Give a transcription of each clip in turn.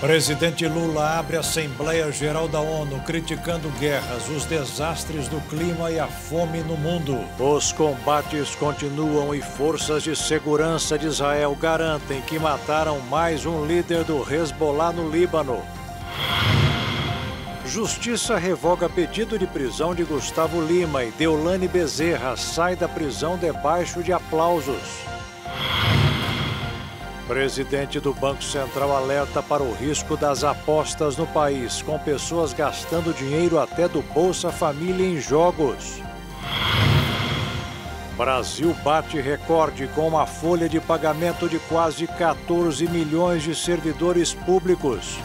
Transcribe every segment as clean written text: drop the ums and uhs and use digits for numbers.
Presidente Lula abre a Assembleia Geral da ONU criticando guerras, os desastres do clima e a fome no mundo. Os combates continuam e forças de segurança de Israel garantem que mataram mais um líder do Hezbollah no Líbano. Justiça revoga pedido de prisão de Gustavo Lima e Deolane Bezerra sai da prisão debaixo de aplausos. Presidente do Banco Central alerta para o risco das apostas no país, com pessoas gastando dinheiro até do Bolsa Família em jogos. Brasil bate recorde com uma folha de pagamento de quase 14 milhões de servidores públicos.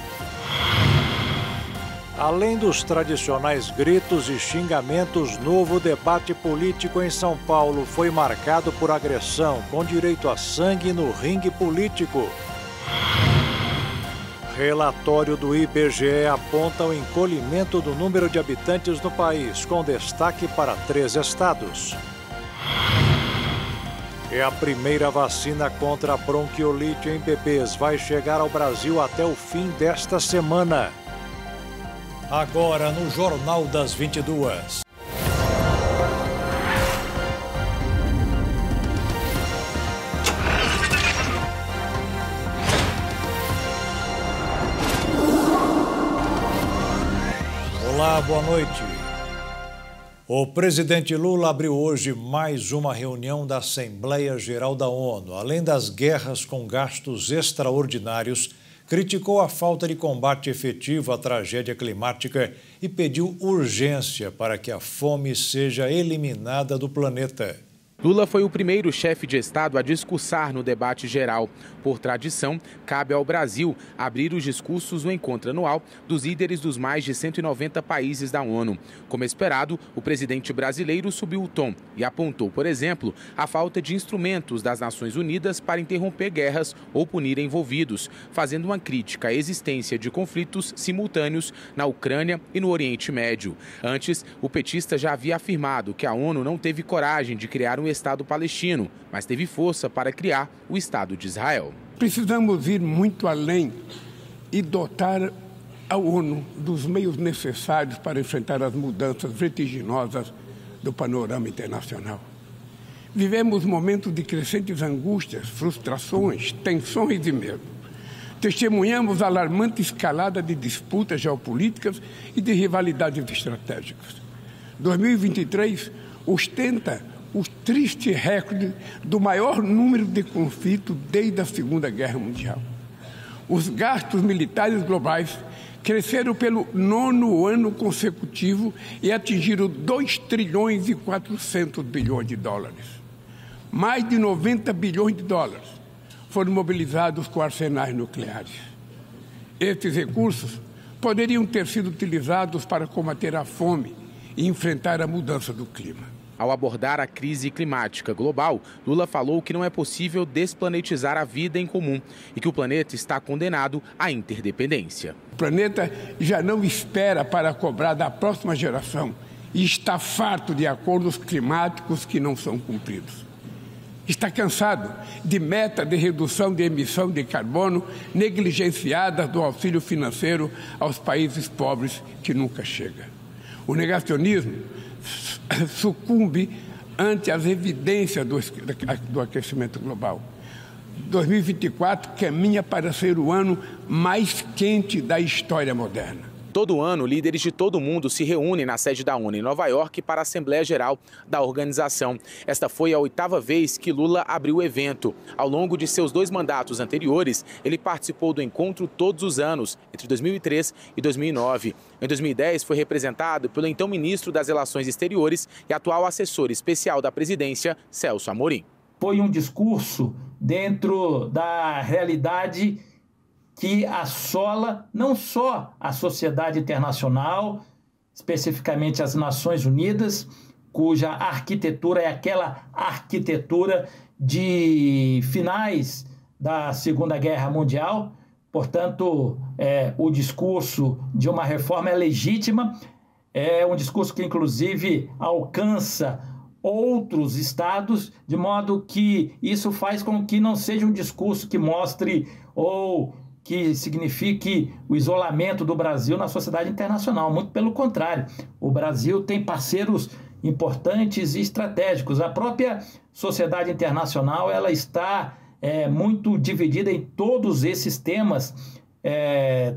Além dos tradicionais gritos e xingamentos, novo debate político em São Paulo foi marcado por agressão, com direito a sangue no ringue político. Relatório do IBGE aponta o encolhimento do número de habitantes no país, com destaque para 3 estados. E a primeira vacina contra a bronquiolite em bebês vai chegar ao Brasil até o fim desta semana. Agora no Jornal das 22. Olá, boa noite. O presidente Lula abriu hoje mais uma reunião da Assembleia Geral da ONU. Além das guerras com gastos extraordinários, criticou a falta de combate efetivo à tragédia climática e pediu urgência para que a fome seja eliminada do planeta. Lula foi o primeiro chefe de Estado a discursar no debate geral. Por tradição, cabe ao Brasil abrir os discursos no encontro anual dos líderes dos mais de 190 países da ONU. Como esperado, o presidente brasileiro subiu o tom e apontou, por exemplo, a falta de instrumentos das Nações Unidas para interromper guerras ou punir envolvidos, fazendo uma crítica à existência de conflitos simultâneos na Ucrânia e no Oriente Médio. Antes, o petista já havia afirmado que a ONU não teve coragem de criar um Estado palestino, mas teve força para criar o Estado de Israel. Precisamos ir muito além e dotar a ONU dos meios necessários para enfrentar as mudanças vertiginosas do panorama internacional. Vivemos momentos de crescentes angústias, frustrações, tensões e medo. Testemunhamos a alarmante escalada de disputas geopolíticas e de rivalidades estratégicas. 2023 ostenta o triste recorde do maior número de conflitos desde a Segunda Guerra Mundial. Os gastos militares globais cresceram pelo 9º ano consecutivo e atingiram 2 trilhões e 400 bilhões de dólares. Mais de 90 bilhões de dólares foram mobilizados com arsenais nucleares. Estes recursos poderiam ter sido utilizados para combater a fome e enfrentar a mudança do clima. Ao abordar a crise climática global, Lula falou que não é possível desplanetizar a vida em comum e que o planeta está condenado à interdependência. O planeta já não espera para cobrar da próxima geração e está farto de acordos climáticos que não são cumpridos. Está cansado de meta de redução de emissão de carbono negligenciadas do auxílio financeiro aos países pobres que nunca chega. O negacionismo sucumbe ante as evidências do aquecimento global. 2024 caminha para ser o ano mais quente da história moderna. Todo ano, líderes de todo o mundo se reúnem na sede da ONU em Nova York para a Assembleia Geral da organização. Esta foi a 8ª vez que Lula abriu o evento. Ao longo de seus 2 mandatos anteriores, ele participou do encontro todos os anos, entre 2003 e 2009. Em 2010, foi representado pelo então ministro das Relações Exteriores e atual assessor especial da presidência, Celso Amorim. Foi um discurso dentro da realidade que assola não só a sociedade internacional, especificamente as Nações Unidas, cuja arquitetura é aquela arquitetura de finais da Segunda Guerra Mundial. Portanto, o discurso de uma reforma é legítima, é um discurso que, inclusive, alcança outros estados, de modo que isso faz com que não seja um discurso que mostre ou que signifique o isolamento do Brasil na sociedade internacional. Muito pelo contrário, o Brasil tem parceiros importantes e estratégicos. A própria sociedade internacional ela está muito dividida em todos esses temas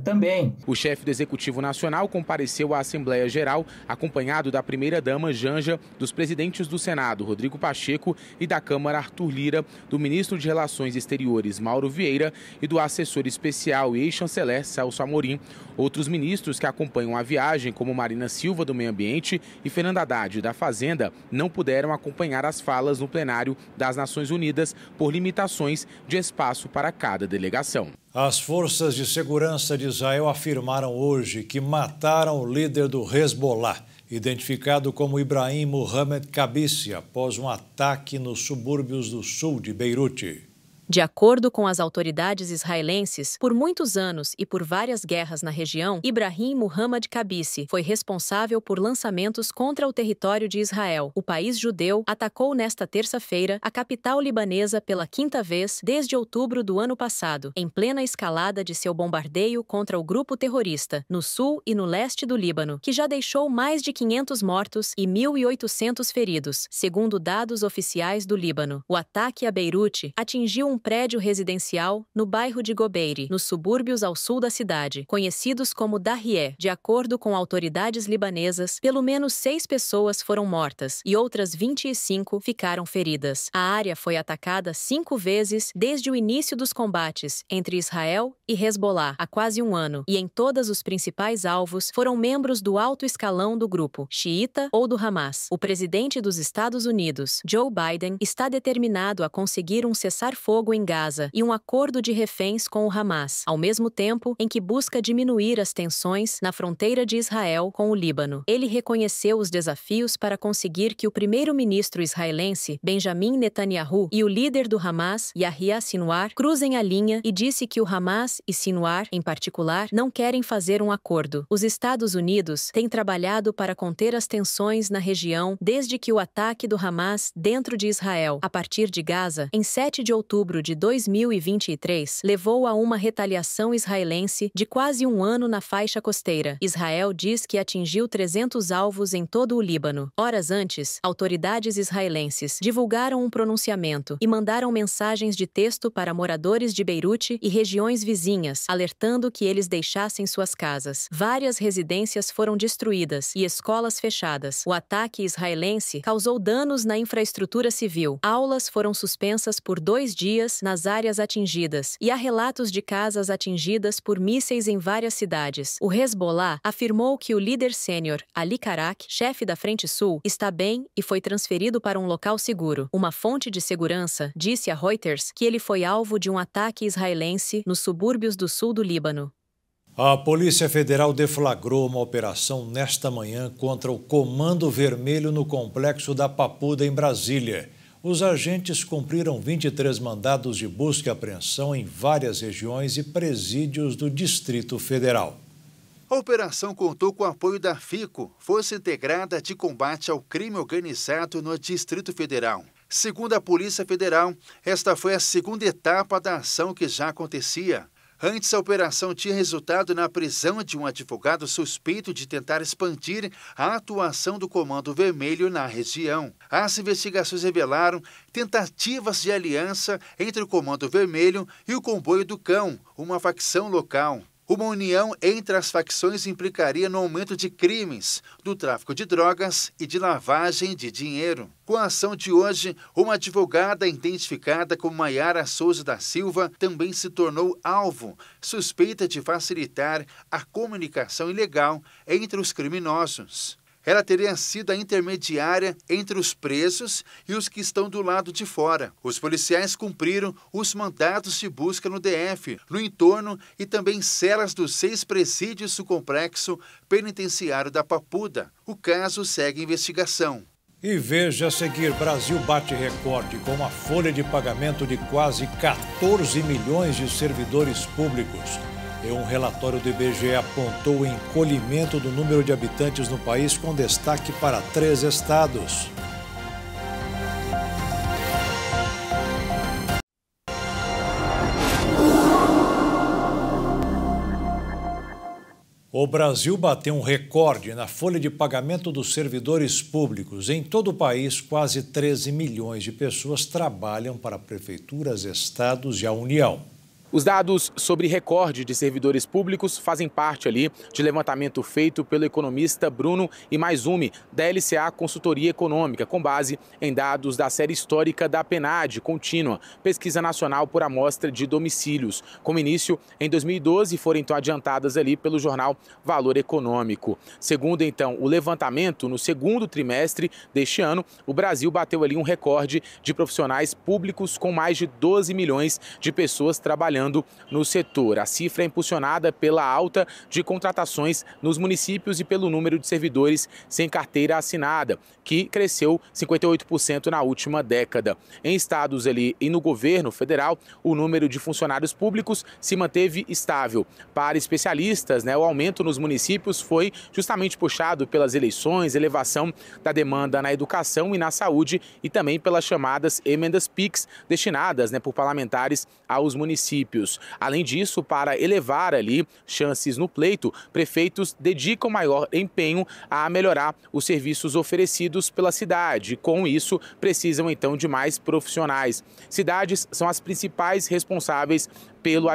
também. O chefe do Executivo Nacional compareceu à Assembleia Geral, acompanhado da primeira-dama Janja, dos presidentes do Senado, Rodrigo Pacheco, e da Câmara, Arthur Lira, do ministro de Relações Exteriores, Mauro Vieira, e do assessor especial e ex-chanceler, Celso Amorim. Outros ministros que acompanham a viagem, como Marina Silva, do Meio Ambiente, e Fernando Haddad, da Fazenda, não puderam acompanhar as falas no plenário das Nações Unidas por limitações de espaço para cada delegação. As forças de segurança de Israel afirmaram hoje que mataram o líder do Hezbollah, identificado como Ibrahim Mohamed Kabissi, após um ataque nos subúrbios do sul de Beirute. De acordo com as autoridades israelenses, por muitos anos e por várias guerras na região, Ibrahim Mohamed Kabissi foi responsável por lançamentos contra o território de Israel. O país judeu atacou nesta terça-feira a capital libanesa pela 5ª vez desde outubro do ano passado, em plena escalada de seu bombardeio contra o grupo terrorista, no sul e no leste do Líbano, que já deixou mais de 500 mortos e 1.800 feridos, segundo dados oficiais do Líbano. O ataque a Beirute atingiu um prédio residencial no bairro de Gobeiri, nos subúrbios ao sul da cidade, conhecidos como Dahiyeh. De acordo com autoridades libanesas, pelo menos 6 pessoas foram mortas e outras 25 ficaram feridas. A área foi atacada 5 vezes desde o início dos combates entre Israel e Hezbollah há quase um ano, e em todas os principais alvos foram membros do alto escalão do grupo, xiita ou do Hamas. O presidente dos Estados Unidos, Joe Biden, está determinado a conseguir um cessar-fogo em Gaza e um acordo de reféns com o Hamas, ao mesmo tempo em que busca diminuir as tensões na fronteira de Israel com o Líbano. Ele reconheceu os desafios para conseguir que o primeiro-ministro israelense, Benjamin Netanyahu, e o líder do Hamas, Yahya Sinwar, cruzem a linha e disse que o Hamas e Sinwar, em particular, não querem fazer um acordo. Os Estados Unidos têm trabalhado para conter as tensões na região desde que o ataque do Hamas dentro de Israel, a partir de Gaza, em 7 de outubro de 2023, levou a uma retaliação israelense de quase um ano na faixa costeira. Israel diz que atingiu 300 alvos em todo o Líbano. Horas antes, autoridades israelenses divulgaram um pronunciamento e mandaram mensagens de texto para moradores de Beirute e regiões vizinhas, alertando que eles deixassem suas casas. Várias residências foram destruídas e escolas fechadas. O ataque israelense causou danos na infraestrutura civil. Aulas foram suspensas por 2 dias nas áreas atingidas, e há relatos de casas atingidas por mísseis em várias cidades. O Hezbollah afirmou que o líder sênior, Ali Karak, chefe da Frente Sul, está bem e foi transferido para um local seguro. Uma fonte de segurança disse a Reuters que ele foi alvo de um ataque israelense nos subúrbios do sul do Líbano. A Polícia Federal deflagrou uma operação nesta manhã contra o Comando Vermelho no complexo da Papuda, em Brasília. Os agentes cumpriram 23 mandados de busca e apreensão em várias regiões e presídios do Distrito Federal. A operação contou com o apoio da FICO, Força Integrada de Combate ao Crime Organizado no Distrito Federal. Segundo a Polícia Federal, esta foi a 2ª etapa da ação que já acontecia. Antes, a operação tinha resultado na prisão de um advogado suspeito de tentar expandir a atuação do Comando Vermelho na região. As investigações revelaram tentativas de aliança entre o Comando Vermelho e o Comboio do Cão, uma facção local. Uma união entre as facções implicaria no aumento de crimes, do tráfico de drogas e de lavagem de dinheiro. Com a ação de hoje, uma advogada identificada como Maiara Souza da Silva também se tornou alvo, suspeita de facilitar a comunicação ilegal entre os criminosos. Ela teria sido a intermediária entre os presos e os que estão do lado de fora. Os policiais cumpriram os mandados de busca no DF, no entorno e também celas dos 6 presídios do complexo penitenciário da Papuda. O caso segue investigação. E veja a seguir, Brasil bate recorde com uma folha de pagamento de quase 14 milhões de servidores públicos. E um relatório do IBGE apontou o encolhimento do número de habitantes no país, com destaque para 3 estados. O Brasil bateu um recorde na folha de pagamento dos servidores públicos. Em todo o país, quase 13 milhões de pessoas trabalham para prefeituras, estados e a União. Os dados sobre recorde de servidores públicos fazem parte ali de levantamento feito pelo economista Bruno Imaizumi, da LCA Consultoria Econômica, com base em dados da série histórica da PNAD contínua, Pesquisa Nacional por Amostra de Domicílios, com início em 2012, foram então adiantadas ali pelo jornal Valor Econômico. Segundo então o levantamento, no segundo trimestre deste ano, o Brasil bateu ali um recorde de profissionais públicos com mais de 12 milhões de pessoas trabalhando no setor. A cifra é impulsionada pela alta de contratações nos municípios e pelo número de servidores sem carteira assinada, que cresceu 58% na última década. Em estados ali e no governo federal, o número de funcionários públicos se manteve estável. Para especialistas, o aumento nos municípios foi justamente puxado pelas eleições, elevação da demanda na educação e na saúde e também pelas chamadas emendas PIX destinadas por parlamentares aos municípios. Além disso, para elevar ali chances no pleito, prefeitos dedicam maior empenho a melhorar os serviços oferecidos pela cidade. Com isso, precisam então de mais profissionais. Cidades são as principais responsáveis pelo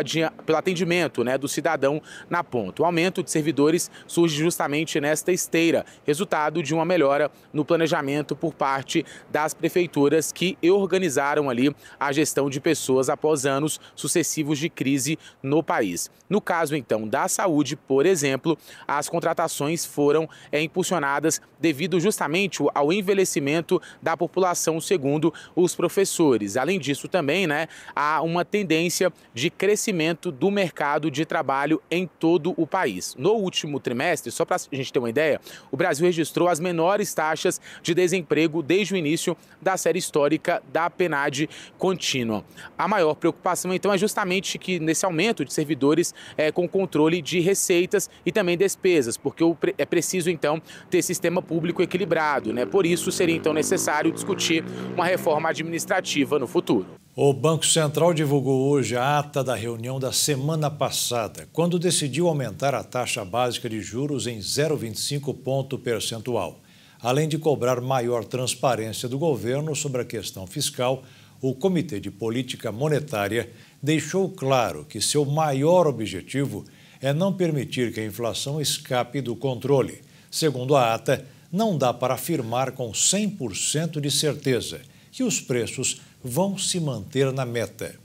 atendimento do cidadão na ponta. O aumento de servidores surge justamente nesta esteira, resultado de uma melhora no planejamento por parte das prefeituras que organizaram ali a gestão de pessoas após anos sucessivos de crise no país. No caso, então, da saúde, por exemplo, as contratações foram impulsionadas devido justamente ao envelhecimento da população, segundo os professores. Além disso, também, há uma tendência de crescimento do mercado de trabalho em todo o país. No último trimestre, só para a gente ter uma ideia, o Brasil registrou as menores taxas de desemprego desde o início da série histórica da PNAD contínua. A maior preocupação, então, é justamente que nesse aumento de servidores com controle de receitas e também despesas, porque é preciso, então, ter sistema público equilibrado, Por isso, seria, então, necessário discutir uma reforma administrativa no futuro. O Banco Central divulgou hoje a ata da reunião da semana passada, quando decidiu aumentar a taxa básica de juros em 0,25 ponto percentual. Além de cobrar maior transparência do governo sobre a questão fiscal, o Comitê de Política Monetária deixou claro que seu maior objetivo é não permitir que a inflação escape do controle. Segundo a ata, não dá para afirmar com 100% de certeza que os preços vão se manter na meta.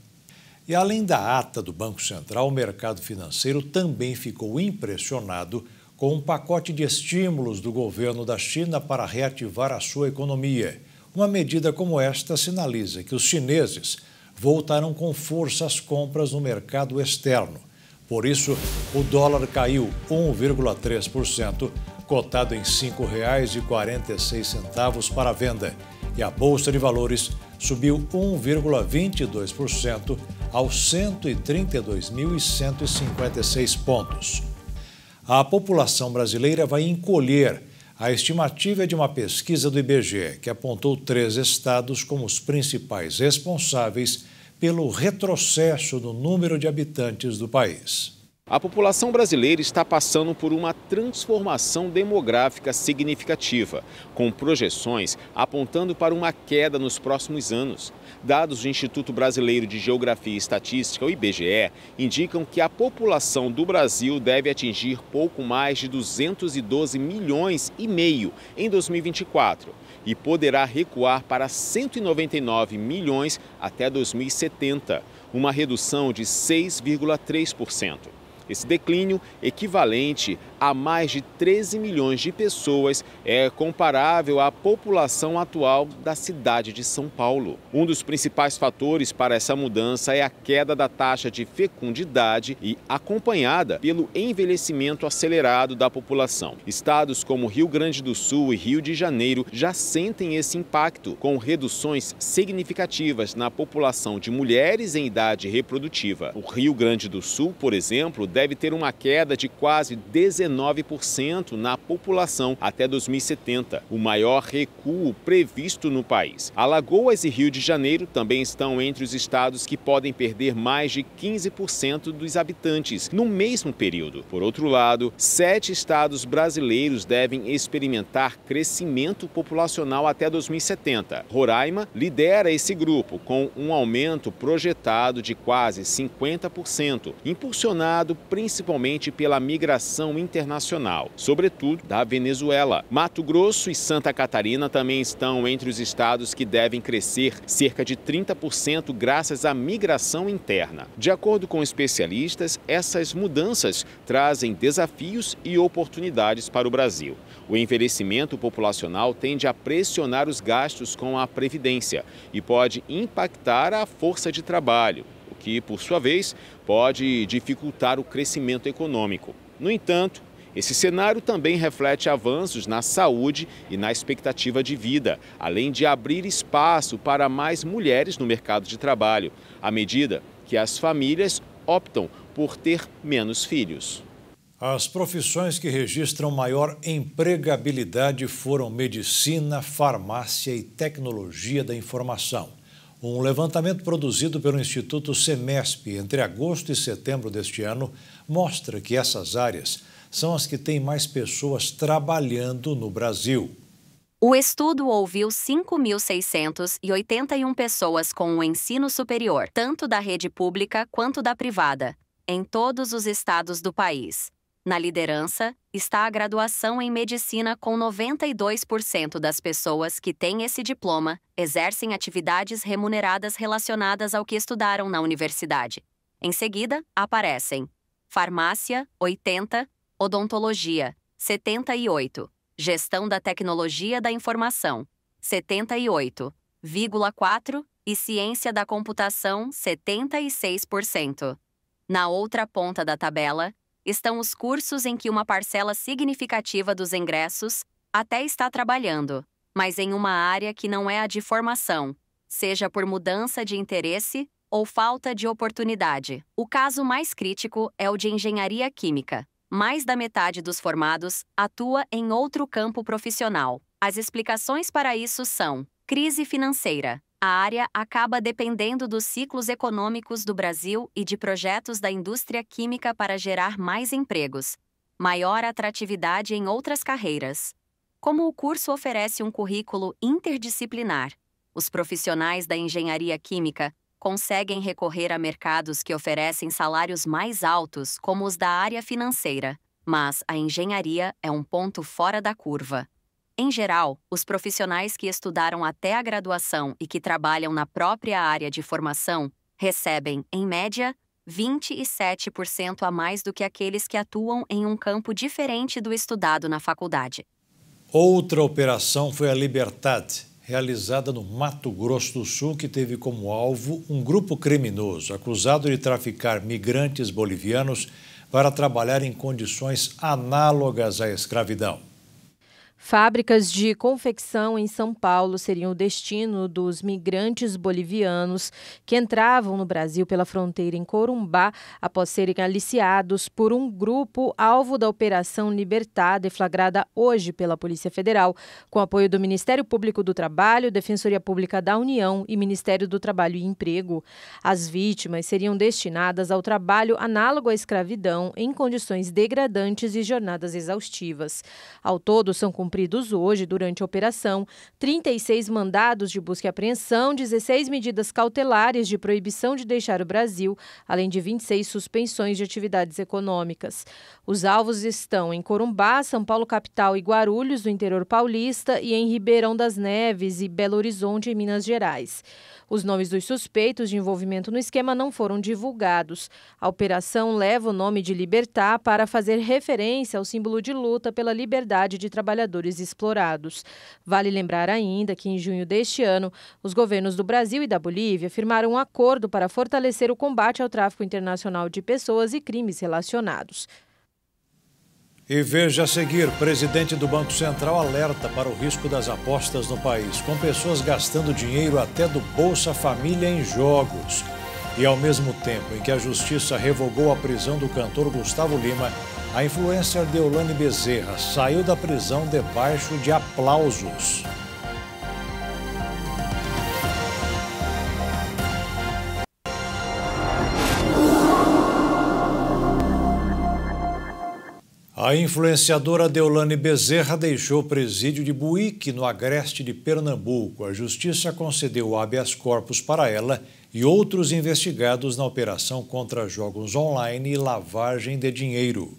E além da ata do Banco Central, o mercado financeiro também ficou impressionado com um pacote de estímulos do governo da China para reativar a sua economia. Uma medida como esta sinaliza que os chineses voltaram com força às compras no mercado externo. Por isso, o dólar caiu 1,3%, cotado em R$ 5,46 para a venda. E a Bolsa de Valores subiu 1,22% aos 132.156 pontos. A população brasileira vai encolher. A estimativa é de uma pesquisa do IBGE, que apontou 3 estados como os principais responsáveis pelo retrocesso no número de habitantes do país. A população brasileira está passando por uma transformação demográfica significativa, com projeções apontando para uma queda nos próximos anos. Dados do Instituto Brasileiro de Geografia e Estatística, o IBGE, indicam que a população do Brasil deve atingir pouco mais de 212 milhões e meio em 2024 e poderá recuar para 199 milhões até 2070, uma redução de 6,3%. Esse declínio, equivalente a mais de 13 milhões de pessoas, é comparável à população atual da cidade de São Paulo. Um dos principais fatores para essa mudança é a queda da taxa de fecundidade e acompanhada pelo envelhecimento acelerado da população. Estados como Rio Grande do Sul e Rio de Janeiro já sentem esse impacto, com reduções significativas na população de mulheres em idade reprodutiva. O Rio Grande do Sul, por exemplo, deve ter uma queda de quase 19 19% na população até 2070, o maior recuo previsto no país. Alagoas e Rio de Janeiro também estão entre os estados que podem perder mais de 15% dos habitantes no mesmo período. Por outro lado, 7 estados brasileiros devem experimentar crescimento populacional até 2070. Roraima lidera esse grupo, com um aumento projetado de quase 50%, impulsionado principalmente pela migração internacional, sobretudo da Venezuela. Mato Grosso e Santa Catarina também estão entre os estados que devem crescer cerca de 30% graças à migração interna. De acordo com especialistas, essas mudanças trazem desafios e oportunidades para o Brasil. O envelhecimento populacional tende a pressionar os gastos com a Previdência e pode impactar a força de trabalho, o que, por sua vez, pode dificultar o crescimento econômico. No entanto, esse cenário também reflete avanços na saúde e na expectativa de vida, além de abrir espaço para mais mulheres no mercado de trabalho, à medida que as famílias optam por ter menos filhos. As profissões que registram maior empregabilidade foram medicina, farmácia e tecnologia da informação. Um levantamento produzido pelo Instituto Semesp entre agosto e setembro deste ano mostra que essas áreas são as que têm mais pessoas trabalhando no Brasil. O estudo ouviu 5.681 pessoas com o ensino superior, tanto da rede pública quanto da privada, em todos os estados do país. Na liderança está a graduação em medicina, com 92% das pessoas que têm esse diploma exercem atividades remuneradas relacionadas ao que estudaram na universidade. Em seguida, aparecem farmácia, 80%, odontologia, 78%, gestão da tecnologia da informação, 78,4% e ciência da computação, 76%. Na outra ponta da tabela, estão os cursos em que uma parcela significativa dos ingressos até está trabalhando, mas em uma área que não é a de formação, seja por mudança de interesse ou falta de oportunidade. O caso mais crítico é o de engenharia química. Mais da metade dos formados atua em outro campo profissional. As explicações para isso são: crise financeira. A área acaba dependendo dos ciclos econômicos do Brasil e de projetos da indústria química para gerar mais empregos, maior atratividade em outras carreiras. Como o curso oferece um currículo interdisciplinar, os profissionais da engenharia química conseguem recorrer a mercados que oferecem salários mais altos, como os da área financeira, mas a engenharia é um ponto fora da curva. Em geral, os profissionais que estudaram até a graduação e que trabalham na própria área de formação recebem, em média, 27% a mais do que aqueles que atuam em um campo diferente do estudado na faculdade. Outra operação foi a Liberdade, realizada no Mato Grosso do Sul, que teve como alvo um grupo criminoso acusado de traficar migrantes bolivianos para trabalhar em condições análogas à escravidão. Fábricas de confecção em São Paulo seriam o destino dos migrantes bolivianos que entravam no Brasil pela fronteira em Corumbá após serem aliciados por um grupo alvo da Operação Libertad, deflagrada hoje pela Polícia Federal, com apoio do Ministério Público do Trabalho, Defensoria Pública da União e Ministério do Trabalho e Emprego. As vítimas seriam destinadas ao trabalho análogo à escravidão em condições degradantes e jornadas exaustivas. Ao todo, são cumpridos hoje, durante a operação, 36 mandados de busca e apreensão, 16 medidas cautelares de proibição de deixar o Brasil, além de 26 suspensões de atividades econômicas. Os alvos estão em Corumbá, São Paulo capital e Guarulhos, no interior paulista, e em Ribeirão das Neves e Belo Horizonte, em Minas Gerais. Os nomes dos suspeitos de envolvimento no esquema não foram divulgados. A operação leva o nome de Libertad para fazer referência ao símbolo de luta pela liberdade de trabalhadores explorados. Vale lembrar ainda que, em junho deste ano, os governos do Brasil e da Bolívia firmaram um acordo para fortalecer o combate ao tráfico internacional de pessoas e crimes relacionados. E veja a seguir, presidente do Banco Central alerta para o risco das apostas no país, com pessoas gastando dinheiro até do Bolsa Família em jogos. E ao mesmo tempo em que a Justiça revogou a prisão do cantor Gustavo Lima, A influencer Deolane Bezerra saiu da prisão debaixo de aplausos. A influenciadora Deolane Bezerra deixou o presídio de Buíque, no agreste de Pernambuco. A justiça concedeu habeas corpus para ela e outros investigados na operação contra jogos online e lavagem de dinheiro.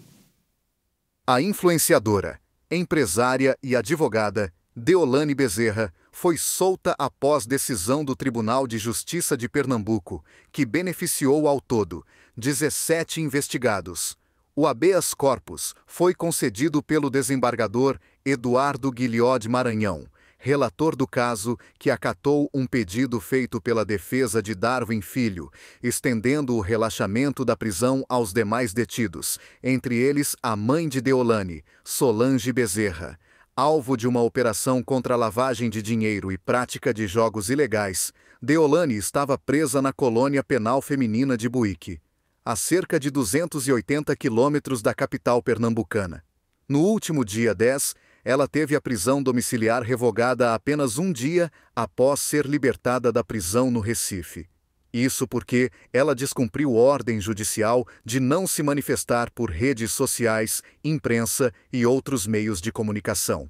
A influenciadora, empresária e advogada Deolane Bezerra foi solta após decisão do Tribunal de Justiça de Pernambuco, que beneficiou ao todo 17 investigados. O habeas corpus foi concedido pelo desembargador Eduardo Guilhó de Maranhão, relator do caso, que acatou um pedido feito pela defesa de Darwin Filho, estendendo o relaxamento da prisão aos demais detidos, entre eles a mãe de Deolane, Solange Bezerra. Alvo de uma operação contra a lavagem de dinheiro e prática de jogos ilegais, Deolane estava presa na colônia penal feminina de Buíque, a cerca de 280 quilômetros da capital pernambucana. No último dia 10, ela teve a prisão domiciliar revogada apenas um dia após ser libertada da prisão no Recife. Isso porque ela descumpriu ordem judicial de não se manifestar por redes sociais, imprensa e outros meios de comunicação.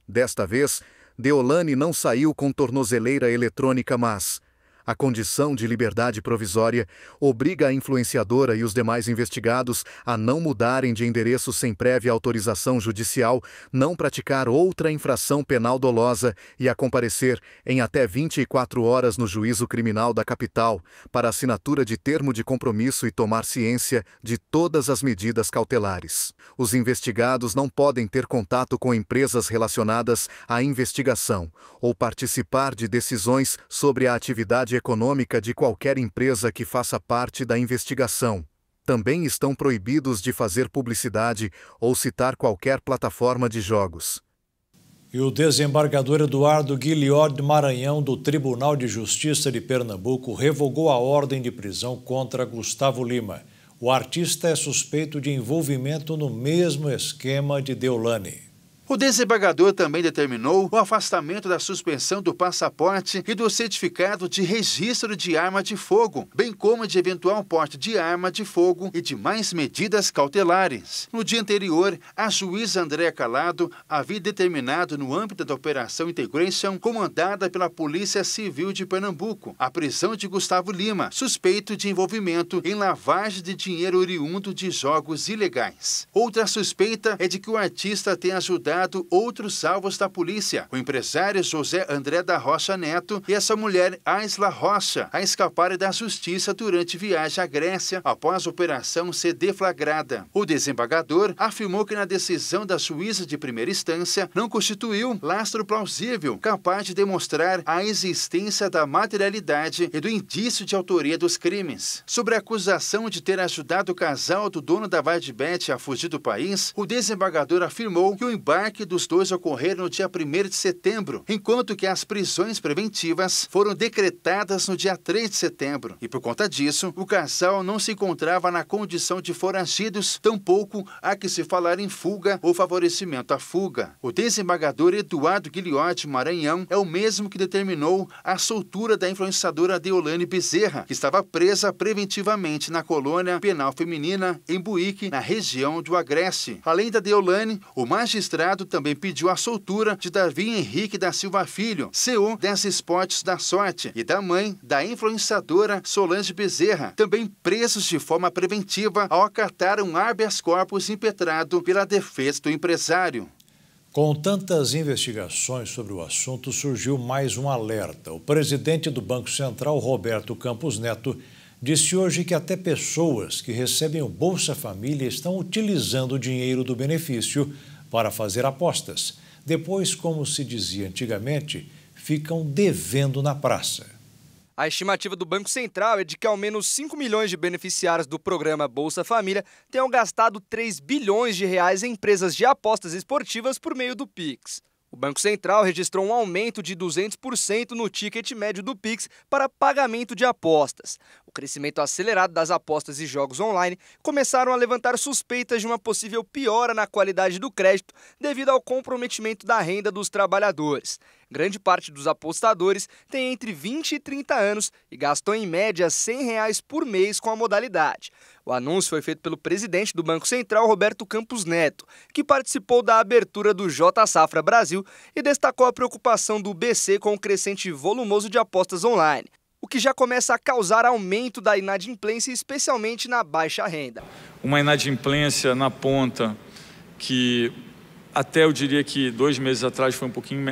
Desta vez, Deolane não saiu com tornozeleira eletrônica, mas a condição de liberdade provisória obriga a influenciadora e os demais investigados a não mudarem de endereço sem prévia autorização judicial, não praticar outra infração penal dolosa e a comparecer em até 24 horas no juízo criminal da capital para assinatura de termo de compromisso e tomar ciência de todas as medidas cautelares. Os investigados não podem ter contato com empresas relacionadas à investigação ou participar de decisões sobre a atividade econômica de qualquer empresa que faça parte da investigação. Também estão proibidos de fazer publicidade ou citar qualquer plataforma de jogos. E o desembargador Eduardo Guilhó de Maranhão, do Tribunal de Justiça de Pernambuco, revogou a ordem de prisão contra Gustavo Lima. O artista é suspeito de envolvimento no mesmo esquema de Deolane. O desembargador também determinou o afastamento da suspensão do passaporte e do certificado de registro de arma de fogo, bem como de eventual porte de arma de fogo e de mais medidas cautelares. No dia anterior, a juíza Andréa Calado havia determinado, no âmbito da Operação Integration, comandada pela Polícia Civil de Pernambuco, a prisão de Gustavo Lima, suspeito de envolvimento em lavagem de dinheiro oriundo de jogos ilegais. Outra suspeita é de que o artista tenha ajudado outros alvos da polícia, o empresário José André da Rocha Neto e essa mulher Aisla Rocha, a escaparem da justiça durante viagem à Grécia após a operação ser deflagrada. O desembargador afirmou que na decisão da juíza de primeira instância não constituiu lastro plausível capaz de demonstrar a existência da materialidade e do indício de autoria dos crimes. Sobre a acusação de ter ajudado o casal do dono da Vardbet a fugir do país, o desembargador afirmou que o embarque dos dois ocorreram no dia 1º de setembro, enquanto que as prisões preventivas foram decretadas no dia 3 de setembro. E por conta disso, o casal não se encontrava na condição de foragidos, tampouco há que se falar em fuga ou favorecimento à fuga. O desembargador Eduardo Guilhó de Maranhão é o mesmo que determinou a soltura da influenciadora Deolane Bezerra, que estava presa preventivamente na colônia penal feminina em Buíque, na região do Agreste. Além da Deolane, o magistrado também pediu a soltura de Davi Henrique da Silva Filho, CEO das Esportes da Sorte, e da mãe da influenciadora Solange Bezerra, também presos de forma preventiva ao acatar um habeas corpus impetrado pela defesa do empresário. Com tantas investigações sobre o assunto, surgiu mais um alerta. O presidente do Banco Central, Roberto Campos Neto, disse hoje que até pessoas que recebem o Bolsa Família estão utilizando o dinheiro do benefício para fazer apostas. Depois, como se dizia antigamente, ficam devendo na praça. A estimativa do Banco Central é de que ao menos 5 milhões de beneficiários do programa Bolsa Família tenham gastado 3 bilhões de reais em empresas de apostas esportivas por meio do Pix. O Banco Central registrou um aumento de 200% no ticket médio do Pix para pagamento de apostas. O crescimento acelerado das apostas e jogos online começaram a levantar suspeitas de uma possível piora na qualidade do crédito devido ao comprometimento da renda dos trabalhadores. Grande parte dos apostadores tem entre 20 e 30 anos e gastam em média R$ 100 por mês com a modalidade. O anúncio foi feito pelo presidente do Banco Central, Roberto Campos Neto, que participou da abertura do J Safra Brasil e destacou a preocupação do BC com o crescente volumoso de apostas online, o que já começa a causar aumento da inadimplência, especialmente na baixa renda. Uma inadimplência na ponta que até eu diria que 2 meses atrás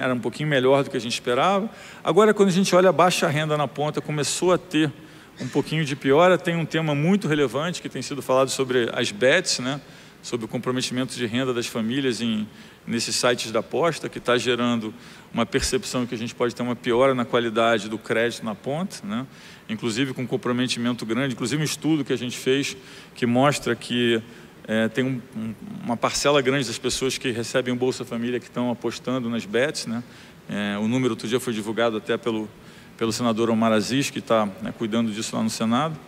era um pouquinho melhor do que a gente esperava. Agora, quando a gente olha a baixa renda na ponta, começou a ter um pouquinho de piora. Tem um tema muito relevante que tem sido falado sobre as bets, né? Sobre o comprometimento de renda das famílias nesses sites da aposta, que está gerando uma percepção que a gente pode ter uma piora na qualidade do crédito na ponta, né? Inclusive com comprometimento grande, inclusive um estudo que a gente fez que mostra que tem uma parcela grande das pessoas que recebem o Bolsa Família que estão apostando nas bets, né? O número outro dia foi divulgado até pelo senador Omar Aziz, que está cuidando disso lá no Senado.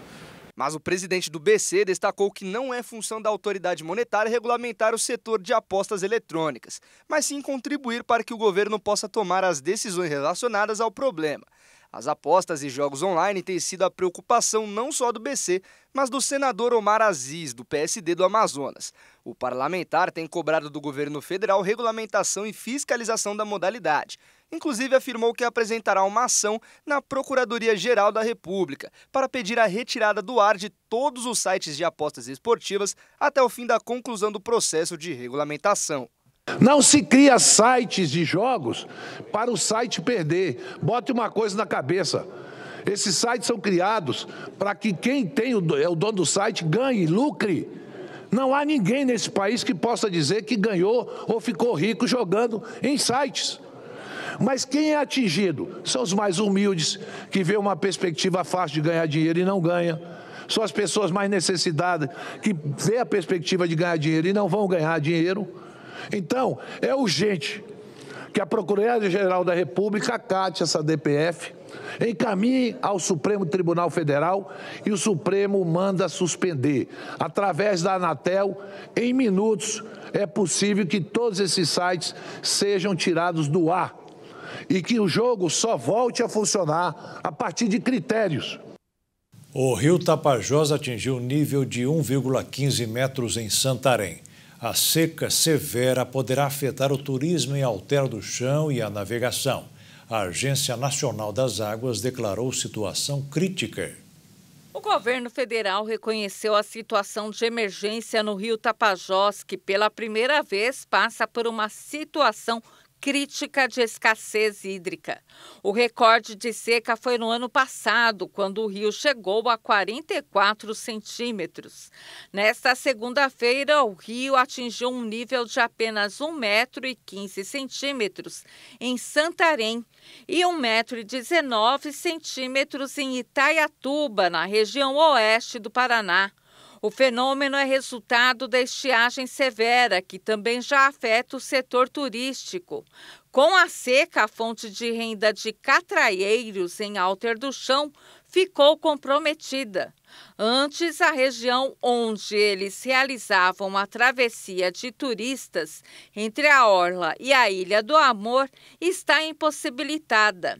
Mas o presidente do BC destacou que não é função da autoridade monetária regulamentar o setor de apostas eletrônicas, mas sim contribuir para que o governo possa tomar as decisões relacionadas ao problema. As apostas e jogos online têm sido a preocupação não só do BC, mas do senador Omar Aziz, do PSD do Amazonas. O parlamentar tem cobrado do governo federal regulamentação e fiscalização da modalidade. Inclusive, afirmou que apresentará uma ação na Procuradoria-Geral da República para pedir a retirada do ar de todos os sites de apostas esportivas até o fim da conclusão do processo de regulamentação. Não se cria sites de jogos para o site perder. Bote uma coisa na cabeça. Esses sites são criados para que quem é o dono do site ganhe, lucre. Não há ninguém nesse país que possa dizer que ganhou ou ficou rico jogando em sites. Mas quem é atingido? São os mais humildes, que vê uma perspectiva fácil de ganhar dinheiro e não ganha. São as pessoas mais necessitadas, que vê a perspectiva de ganhar dinheiro e não vão ganhar dinheiro. Então, é urgente que a Procuradoria-Geral da República acate essa DPF, encaminhe ao Supremo Tribunal Federal e o Supremo manda suspender. Através da Anatel, em minutos, é possível que todos esses sites sejam tirados do ar e que o jogo só volte a funcionar a partir de critérios. O rio Tapajós atingiu nível de 1,15 metros em Santarém. A seca severa poderá afetar o turismo em Alter do Chão e a navegação. A Agência Nacional das Águas declarou situação crítica. O governo federal reconheceu a situação de emergência no rio Tapajós, que pela primeira vez passa por uma situação crítica de escassez hídrica. O recorde de seca foi no ano passado, quando o rio chegou a 44 centímetros. Nesta segunda-feira, o rio atingiu um nível de apenas 1,15 m em Santarém e 1,19 m em Itaiatuba, na região oeste do Paraná. O fenômeno é resultado da estiagem severa, que também já afeta o setor turístico. Com a seca, a fonte de renda de catraieiros em Alter do Chão ficou comprometida. Antes, a região onde eles realizavam a travessia de turistas entre a Orla e a Ilha do Amor está impossibilitada.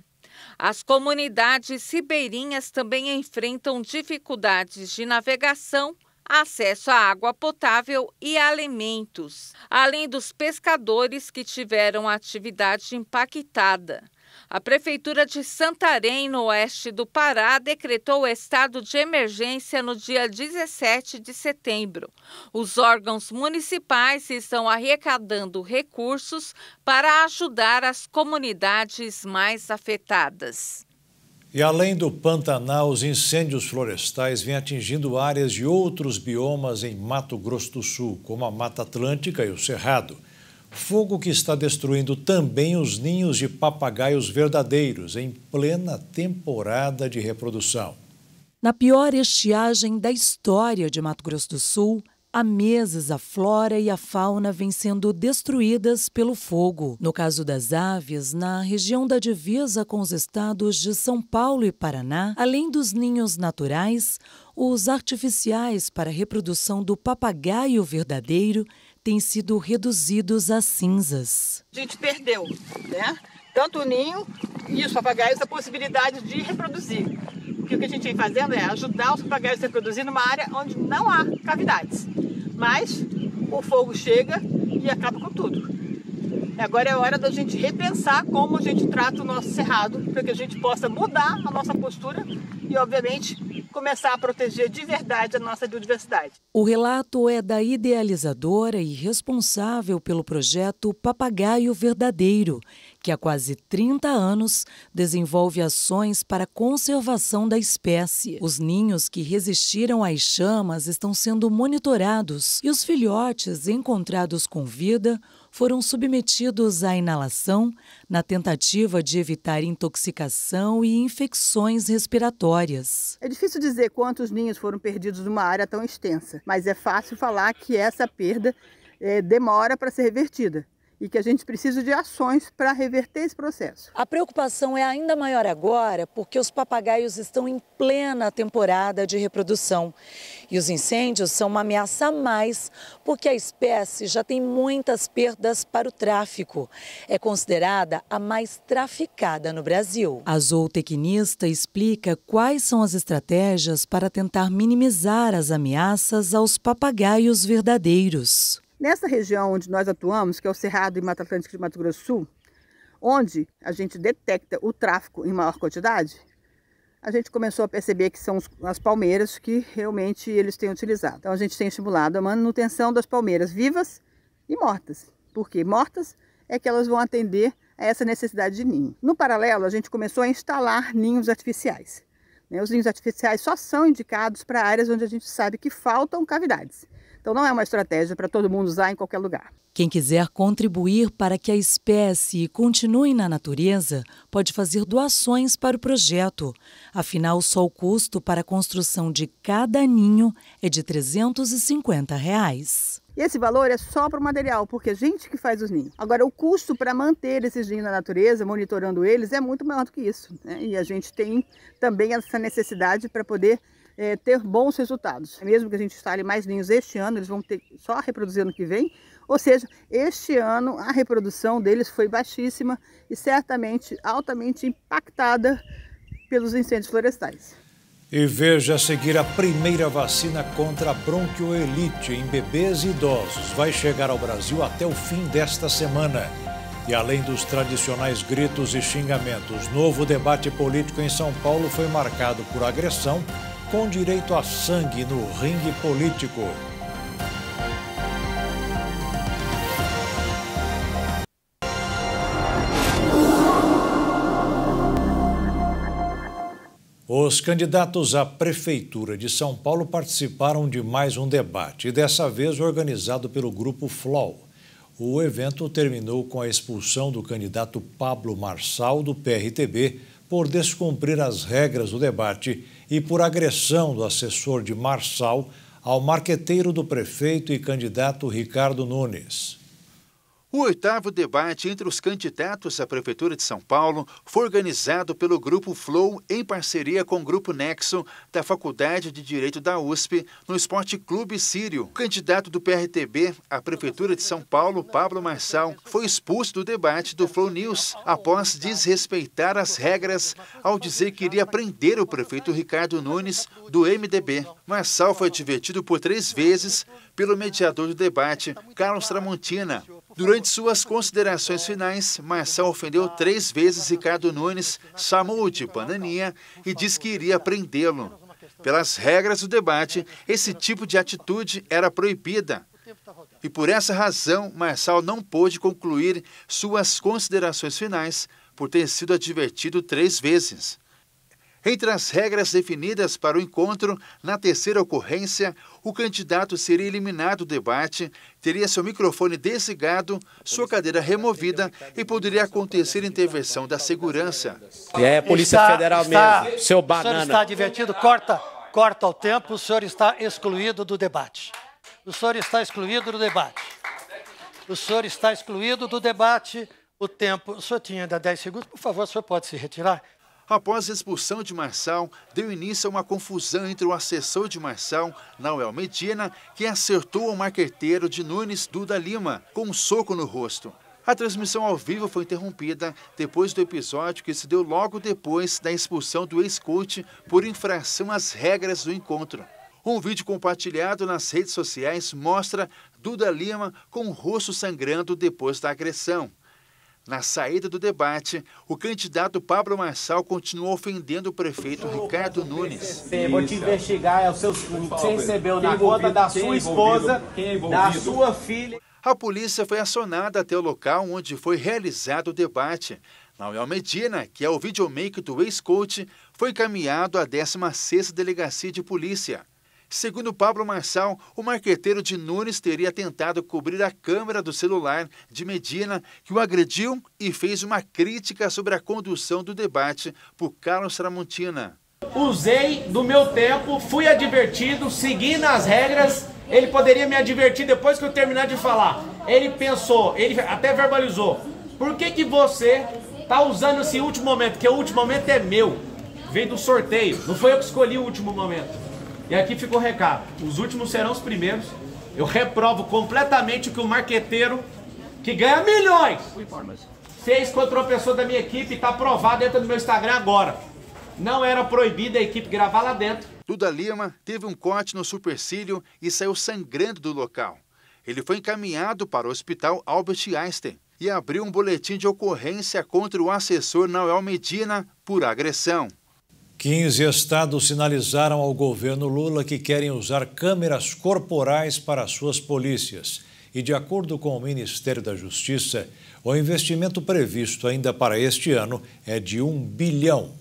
As comunidades ribeirinhas também enfrentam dificuldades de navegação, acesso à água potável e alimentos, além dos pescadores que tiveram a atividade impactada. A Prefeitura de Santarém, no oeste do Pará, decretou o estado de emergência no dia 17 de setembro. Os órgãos municipais estão arrecadando recursos para ajudar as comunidades mais afetadas. E além do Pantanal, os incêndios florestais vêm atingindo áreas de outros biomas em Mato Grosso do Sul, como a Mata Atlântica e o Cerrado. Fogo que está destruindo também os ninhos de papagaios verdadeiros em plena temporada de reprodução. Na pior estiagem da história de Mato Grosso do Sul, Há meses, a flora e a fauna vêm sendo destruídas pelo fogo. No caso das aves, na região da divisa com os estados de São Paulo e Paraná, além dos ninhos naturais, os artificiais para a reprodução do papagaio verdadeiro têm sido reduzidos a cinzas. A gente perdeu, né? Tanto o ninho e os papagaios a possibilidade de reproduzir. Porque o que a gente vem fazendo é ajudar os papagaios a reproduzir numa área onde não há cavidades. Mas o fogo chega e acaba com tudo. Agora é hora da gente repensar como a gente trata o nosso cerrado, para que a gente possa mudar a nossa postura e, obviamente, começar a proteger de verdade a nossa biodiversidade. O relato é da idealizadora e responsável pelo projeto Papagaio Verdadeiro, que há quase 30 anos desenvolve ações para a conservação da espécie. Os ninhos que resistiram às chamas estão sendo monitorados e os filhotes encontrados com vida foram submetidos à inalação na tentativa de evitar intoxicação e infecções respiratórias. É difícil dizer quantos ninhos foram perdidos numa área tão extensa, mas é fácil falar que essa perda demora para ser revertida e que a gente precisa de ações para reverter esse processo. A preocupação é ainda maior agora porque os papagaios estão em plena temporada de reprodução. E os incêndios são uma ameaça a mais porque a espécie já tem muitas perdas para o tráfico. É considerada a mais traficada no Brasil. A zootecnista explica quais são as estratégias para tentar minimizar as ameaças aos papagaios verdadeiros. Nessa região onde nós atuamos, que é o Cerrado e Mata Atlântica de Mato Grosso do Sul, onde a gente detecta o tráfico em maior quantidade, a gente começou a perceber que são as palmeiras que realmente eles têm utilizado. Então a gente tem estimulado a manutenção das palmeiras vivas e mortas. Porque mortas é que elas vão atender a essa necessidade de ninho. No paralelo, a gente começou a instalar ninhos artificiais. Os ninhos artificiais só são indicados para áreas onde a gente sabe que faltam cavidades. Então não é uma estratégia para todo mundo usar em qualquer lugar. Quem quiser contribuir para que a espécie continue na natureza pode fazer doações para o projeto. Afinal, só o custo para a construção de cada ninho é de R$ 350. E esse valor é só para o material, porque é a gente que faz os ninhos. Agora, o custo para manter esses ninhos na natureza, monitorando eles, é muito maior do que isso, né? E a gente tem também essa necessidade para poder ter bons resultados. Mesmo que a gente instale mais ninhos este ano, eles vão ter só a reproduzir ano que vem. Ou seja, este ano a reprodução deles foi baixíssima e certamente altamente impactada pelos incêndios florestais. E veja a seguir a primeira vacina contra a bronquioelite em bebês e idosos. Vai chegar ao Brasil até o fim desta semana. E além dos tradicionais gritos e xingamentos, novo debate político em São Paulo foi marcado por agressão com direito a sangue no ringue político. Os candidatos à Prefeitura de São Paulo participaram de mais um debate, e dessa vez organizado pelo Grupo FLOW. O evento terminou com a expulsão do candidato Pablo Marçal, do PRTB, por descumprir as regras do debate e por agressão do assessor de Marçal ao marqueteiro do prefeito e candidato Ricardo Nunes. O 8º debate entre os candidatos à Prefeitura de São Paulo foi organizado pelo Grupo FLOW em parceria com o Grupo Nexo da Faculdade de Direito da USP no Esporte Clube Sírio. O candidato do PRTB à Prefeitura de São Paulo, Pablo Marçal, foi expulso do debate do FLOW News após desrespeitar as regras ao dizer que iria prender o prefeito Ricardo Nunes do MDB. Marçal foi advertido por 3 vezes pelo mediador do debate, Carlos Tramontina. Durante suas considerações finais, Marçal ofendeu 3 vezes Ricardo Nunes, chamou-o de bananinha e disse que iria prendê-lo. Pelas regras do debate, esse tipo de atitude era proibida. E por essa razão, Marçal não pôde concluir suas considerações finais por ter sido advertido 3 vezes. Entre as regras definidas para o encontro, na 3ª ocorrência, o candidato seria eliminado do debate, teria seu microfone desligado, sua cadeira removida e poderia acontecer intervenção da segurança. É Polícia Federal mesmo, seu banana. O senhor está advertido, corta o tempo, o senhor está excluído do debate. O senhor está excluído do debate. O senhor está excluído do debate. O tempo... O senhor tinha ainda 10 segundos. Por favor, o senhor pode se retirar? Após a expulsão de Marçal, deu início a uma confusão entre o assessor de Marçal, Nauel Medina, que acertou o marqueteiro de Nunes, Duda Lima, com um soco no rosto. A transmissão ao vivo foi interrompida depois do episódio que se deu logo depois da expulsão do ex-coach por infração às regras do encontro. Um vídeo compartilhado nas redes sociais mostra Duda Lima com o rosto sangrando depois da agressão. Na saída do debate, o candidato Pablo Marçal continuou ofendendo o prefeito Ricardo Nunes. Vou te investigar, é o seu que você recebeu na conta da sua esposa, da sua filha. A polícia foi acionada até o local onde foi realizado o debate. Nauel Medina, que é o videomaker do ex-coach, foi encaminhado à 16ª Delegacia de Polícia. Segundo Pablo Marçal, o marqueteiro de Nunes teria tentado cobrir a câmera do celular de Medina, que o agrediu e fez uma crítica sobre a condução do debate por Carlos Tramontina. Usei do meu tempo, fui advertido, seguindo as regras. Ele poderia me advertir depois que eu terminar de falar. Ele pensou, ele até verbalizou. Por que você está usando esse último momento? Porque o último momento é meu. Veio do sorteio, não foi eu que escolhi o último momento. E aqui ficou o recado, os últimos serão os primeiros. Eu reprovo completamente o que o marqueteiro, que ganha milhões, fez contra uma pessoa da minha equipe e está aprovado dentro do meu Instagram agora. Não era proibido a equipe gravar lá dentro. Duda Lima teve um corte no supercílio e saiu sangrando do local. Ele foi encaminhado para o hospital Albert Einstein e abriu um boletim de ocorrência contra o assessor Nauel Medina por agressão. 15 estados sinalizaram ao governo Lula que querem usar câmeras corporais para suas polícias. E, de acordo com o Ministério da Justiça, o investimento previsto ainda para este ano é de R$ 1 bilhão.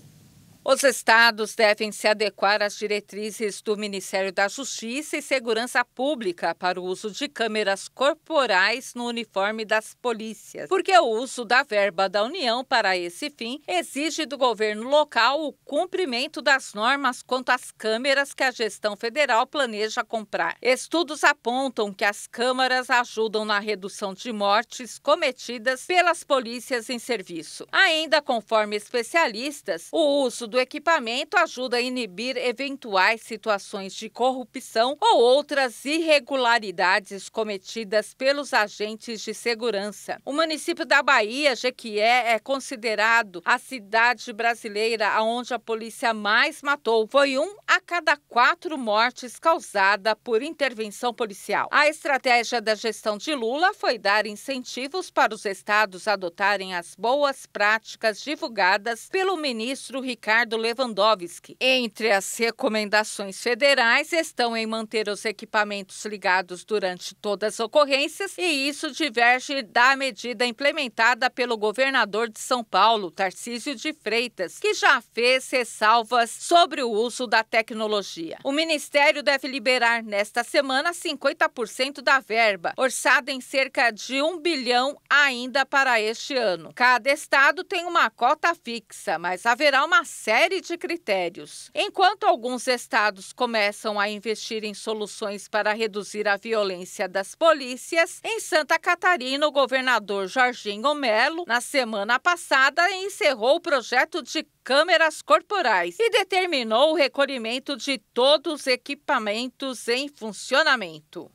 Os estados devem se adequar às diretrizes do Ministério da Justiça e Segurança Pública para o uso de câmeras corporais no uniforme das polícias, porque o uso da verba da União para esse fim exige do governo local o cumprimento das normas quanto às câmeras que a gestão federal planeja comprar. Estudos apontam que as câmeras ajudam na redução de mortes cometidas pelas polícias em serviço. Ainda conforme especialistas, o uso do equipamento ajuda a inibir eventuais situações de corrupção ou outras irregularidades cometidas pelos agentes de segurança. O município da Bahia, Jequié, é considerado a cidade brasileira onde a polícia mais matou. Foi 1 a cada 4 mortes causada por intervenção policial. A estratégia da gestão de Lula foi dar incentivos para os estados adotarem as boas práticas divulgadas pelo ministro Ricardo Lewandowski. Entre as recomendações federais estão em manter os equipamentos ligados durante todas as ocorrências, e isso diverge da medida implementada pelo governador de São Paulo, Tarcísio de Freitas, que já fez ressalvas sobre o uso da tecnologia. O Ministério deve liberar nesta semana 50% da verba, orçada em cerca de 1 bilhão ainda para este ano. Cada estado tem uma cota fixa, mas haverá uma série de critérios. Enquanto alguns estados começam a investir em soluções para reduzir a violência das polícias, em Santa Catarina, o governador Jorginho Melo, na semana passada, encerrou o projeto de câmeras corporais e determinou o recolhimento de todos os equipamentos em funcionamento.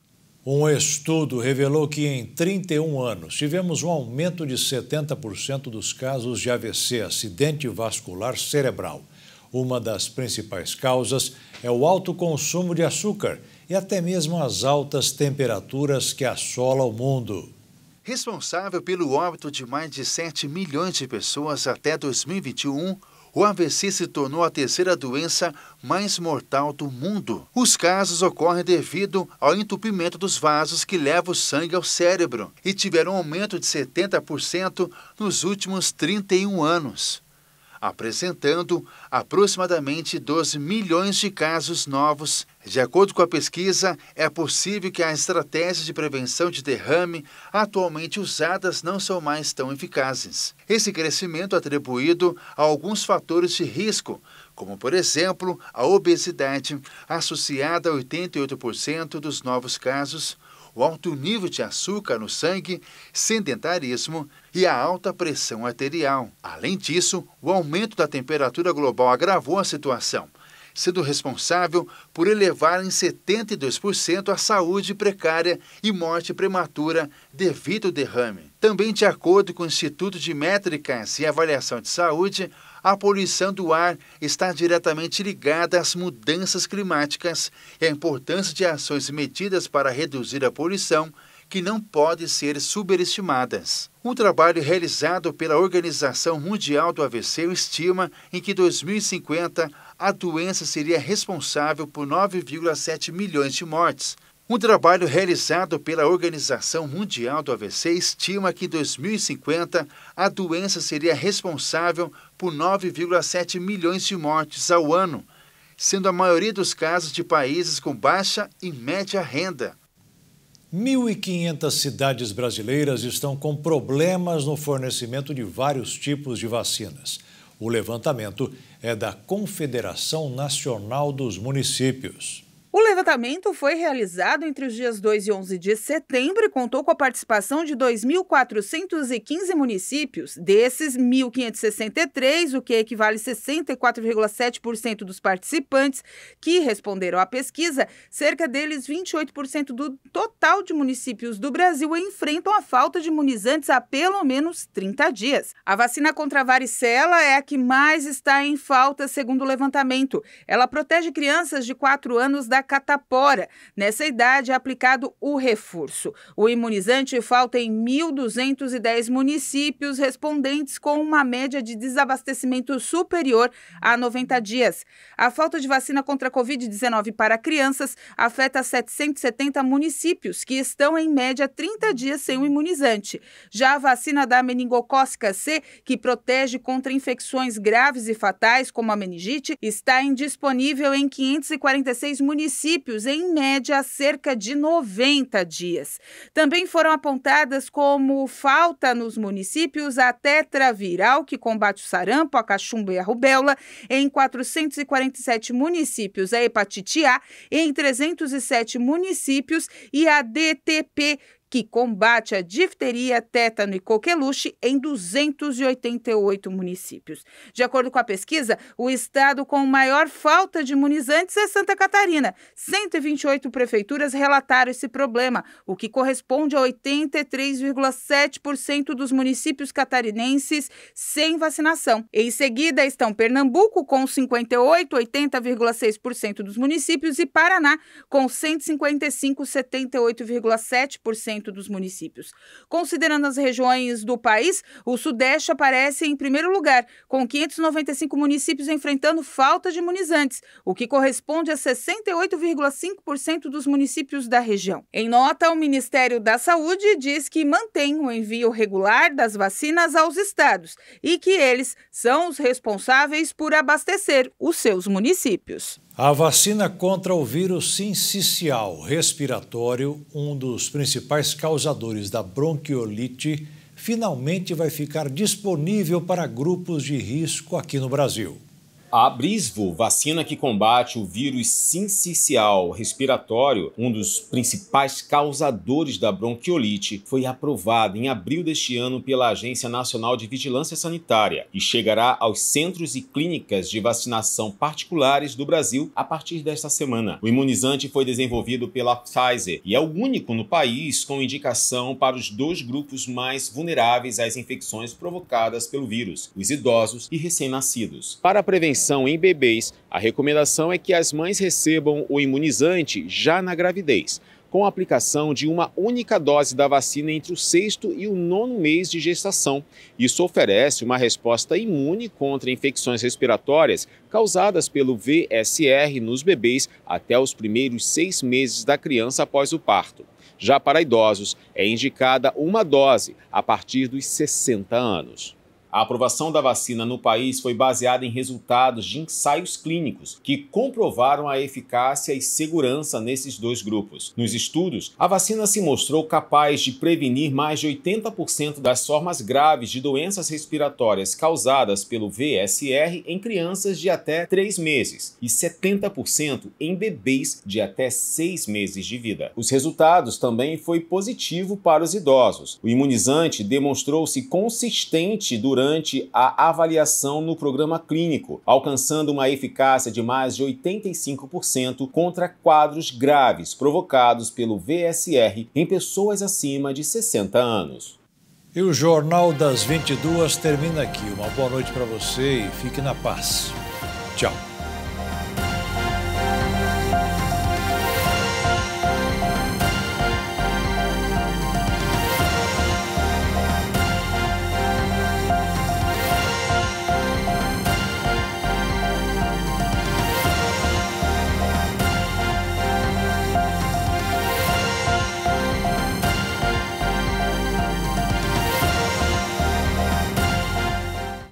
Um estudo revelou que em 31 anos tivemos um aumento de 70% dos casos de AVC, acidente vascular cerebral. Uma das principais causas é o alto consumo de açúcar e até mesmo as altas temperaturas que assolam o mundo. Responsável pelo óbito de mais de 7 milhões de pessoas até 2021, o AVC se tornou a terceira doença mais mortal do mundo. Os casos ocorrem devido ao entupimento dos vasos que levam o sangue ao cérebro e tiveram um aumento de 70% nos últimos 31 anos, apresentando aproximadamente 12 milhões de casos novos. De acordo com a pesquisa, é possível que as estratégias de prevenção de derrame atualmente usadas não são mais tão eficazes. Esse crescimento é atribuído a alguns fatores de risco, como, por exemplo, a obesidade, associada a 88% dos novos casos, o alto nível de açúcar no sangue, sedentarismo e a alta pressão arterial. Além disso, o aumento da temperatura global agravou a situação, sendo responsável por elevar em 72% a saúde precária e morte prematura devido ao derrame. Também, de acordo com o Instituto de Métricas e Avaliação de Saúde, a poluição do ar está diretamente ligada às mudanças climáticas e à importância de ações medidas para reduzir a poluição, que não podem ser superestimadas. Um trabalho realizado pela Organização Mundial do AVC estima em que em 2050 a doença seria responsável por 9,7 milhões de mortes. Um trabalho realizado pela Organização Mundial do AVC estima que em 2050 a doença seria responsável por 9,7 milhões de mortes ao ano, sendo a maioria dos casos de países com baixa e média renda. 1.500 cidades brasileiras estão com problemas no fornecimento de vários tipos de vacinas. O levantamento é da Confederação Nacional dos Municípios. O levantamento foi realizado entre os dias 2 e 11 de setembro e contou com a participação de 2.415 municípios. Desses, 1.563, o que equivale a 64,7% dos participantes que responderam à pesquisa, cerca deles 28% do total de municípios do Brasil enfrentam a falta de imunizantes há pelo menos 30 dias. A vacina contra a varicela é a que mais está em falta, segundo o levantamento. Ela protege crianças de 4 anos da catapora. Nessa idade é aplicado o reforço. O imunizante falta em 1.210 municípios respondentes com uma média de desabastecimento superior a 90 dias. A falta de vacina contra a Covid-19 para crianças afeta 770 municípios, que estão em média 30 dias sem o imunizante. Já a vacina da meningocócica C, que protege contra infecções graves e fatais, como a meningite, está indisponível em 546 municípios, em média, há cerca de 90 dias. Também foram apontadas como falta nos municípios a tetraviral, que combate o sarampo, a cachumba e a rubéola, em 447 municípios, a hepatite A, em 307 municípios, e a DTP, que combate a difteria, tétano e coqueluche em 288 municípios. De acordo com a pesquisa, o estado com maior falta de imunizantes é Santa Catarina. 128 prefeituras relataram esse problema, o que corresponde a 83,7% dos municípios catarinenses sem vacinação. Em seguida estão Pernambuco, com 58, 80,6% dos municípios, e Paraná, com 155, 78,7% dos municípios. Considerando as regiões do país, o Sudeste aparece em primeiro lugar, com 595 municípios enfrentando falta de imunizantes, o que corresponde a 68,5% dos municípios da região. Em nota, o Ministério da Saúde diz que mantém o envio regular das vacinas aos estados e que eles são os responsáveis por abastecer os seus municípios. A vacina contra o vírus sincicial respiratório, um dos principais causadores da bronquiolite, finalmente vai ficar disponível para grupos de risco aqui no Brasil. A Brisvo, vacina que combate o vírus sincicial respiratório, um dos principais causadores da bronquiolite, foi aprovada em abril deste ano pela Agência Nacional de Vigilância Sanitária e chegará aos centros e clínicas de vacinação particulares do Brasil a partir desta semana. O imunizante foi desenvolvido pela Pfizer e é o único no país com indicação para os 2 grupos mais vulneráveis às infecções provocadas pelo vírus, os idosos e recém-nascidos. Para a prevenção em bebês, a recomendação é que as mães recebam o imunizante já na gravidez, com a aplicação de uma única dose da vacina entre o 6º e o 9º mês de gestação. Isso oferece uma resposta imune contra infecções respiratórias causadas pelo VSR nos bebês até os primeiros 6 meses da criança após o parto. Já para idosos, é indicada uma dose a partir dos 60 anos. A aprovação da vacina no país foi baseada em resultados de ensaios clínicos que comprovaram a eficácia e segurança nesses dois grupos. Nos estudos, a vacina se mostrou capaz de prevenir mais de 80% das formas graves de doenças respiratórias causadas pelo VSR em crianças de até 3 meses e 70% em bebês de até 6 meses de vida. Os resultados também foi positivo para os idosos. O imunizante demonstrou-se consistente durante a avaliação no programa clínico, alcançando uma eficácia de mais de 85% contra quadros graves provocados pelo VSR em pessoas acima de 60 anos. E o Jornal das 22 termina aqui. Uma boa noite para você e fique na paz. Tchau.